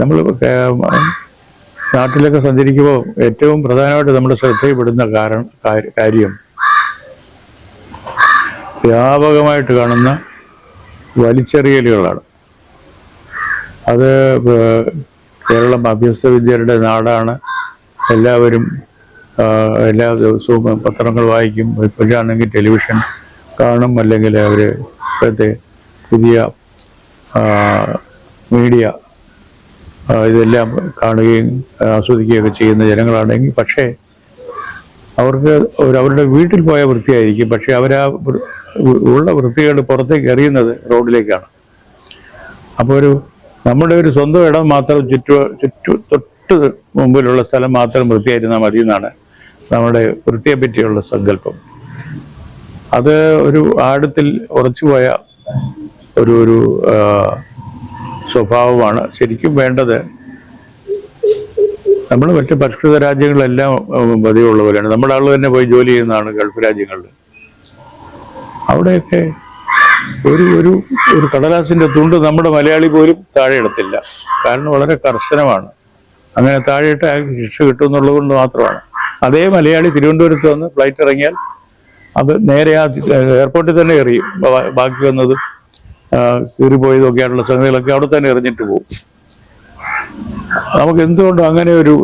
നമ്മൾ നാട്ടിലൊക്കെ സഞ്ചരിക്കുമ്പോൾ ഏറ്റവും പ്രധാനമായിട്ട് നമ്മൾ ശ്രദ്ധയിൽപ്പെടുന്ന കാര്യം വ്യാപകമായിട്ട് കാണുന്ന വലിച്ചെറിയലുകളാണ്. അത് കേരളം അഭ്യസ്ത വിദ്യരുടെ നാടാണ്. എല്ലാവരും എല്ലാ ദിവസവും പത്രങ്ങൾ വായിക്കും, ഇപ്പോഴാണെങ്കിൽ ടെലിവിഷൻ കാണും, അല്ലെങ്കിൽ അവർ ഇപ്പോഴത്തെ പുതിയ മീഡിയ ഇതെല്ലാം കാണുകയും ആസ്വദിക്കുകയൊക്കെ ചെയ്യുന്ന ജനങ്ങളാണെങ്കിൽ, പക്ഷേ അവർക്ക് അവരുടെ വീട്ടിൽ പോയ വൃത്തിയായിരിക്കും, പക്ഷെ അവരാ ഉള്ള വൃത്തികേട് പുറത്തേക്ക് എറിയുന്നത് റോഡിലേക്കാണ്. അപ്പോൾ നമ്മുടെ ഒരു സ്വന്തം ഇടം മാത്രം തൊട്ട് മുമ്പിലുള്ള സ്ഥലം മാത്രം വൃത്തിയായിരുന്നാൽ മതി എന്നാണ് നമ്മുടെ വൃത്തിയെ പറ്റിയുള്ള സങ്കല്പം. അത് ഒരു ആഴത്തിൽ ഉറച്ചുപോയ ഒരു സ്വഭാവമാണ്. ശരിക്കും വേണ്ടത് നമ്മൾ മറ്റ് പരിഷ്കൃത രാജ്യങ്ങളിലെല്ലാം പതിവുള്ള പോലെയാണ്. നമ്മുടെ ആൾ തന്നെ പോയി ജോലി ചെയ്യുന്നതാണ് ഗൾഫ് രാജ്യങ്ങളിൽ. അവിടെയൊക്കെ ഒരു കടലാസിന്റെ തുണ്ട് നമ്മുടെ മലയാളി പോലും താഴെ ഇടത്തില്ല. കാരണം വളരെ കർശനമാണ്. അങ്ങനെ താഴെയിട്ട് അയാൾക്ക് ശിക്ഷ കിട്ടും എന്നുള്ളത് കൊണ്ട് മാത്രമാണ്. അതേ മലയാളി തിരുവനന്തപുരത്ത് വന്ന് ഫ്ലൈറ്റ് ഇറങ്ങിയാൽ അത് നേരെ ആ എയർപോർട്ടിൽ തന്നെ എറിയും. ബാക്കി വന്നതും കീറിപ്പോയതൊക്കെയായിട്ടുള്ള സംഗതികളൊക്കെ അവിടെ തന്നെ എറിഞ്ഞിട്ട് പോകും. നമുക്ക് എന്തുകൊണ്ടും അങ്ങനെ ഒരു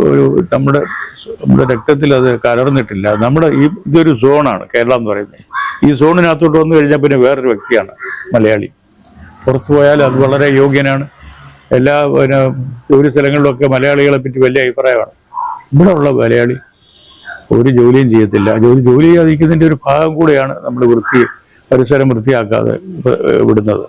നമ്മുടെ രക്തത്തിൽ അത് കലർന്നിട്ടില്ല. ഇതൊരു സോണാണ് കേരളം എന്ന് പറയുന്നത്. ഈ സോണിനകത്തോട്ട് വന്നു കഴിഞ്ഞാൽ പിന്നെ വേറൊരു വ്യക്തിയാണ് മലയാളി. പുറത്തു പോയാൽ അത് വളരെ യോഗ്യനാണ്. എല്ലാ ജോലി സ്ഥലങ്ങളിലൊക്കെ മലയാളികളെ പറ്റി വലിയ അഭിപ്രായമാണ്. ഇവിടെ ഉള്ള മലയാളി ഒരു ജോലിയും ചെയ്യത്തില്ല. ജോലി ചെയ്യാതിരിക്കുന്നതിൻ്റെ ഒരു ഭാഗം കൂടെയാണ് നമ്മൾ പരിസരം വൃത്തിയാക്കാതെ വിടുന്നത്.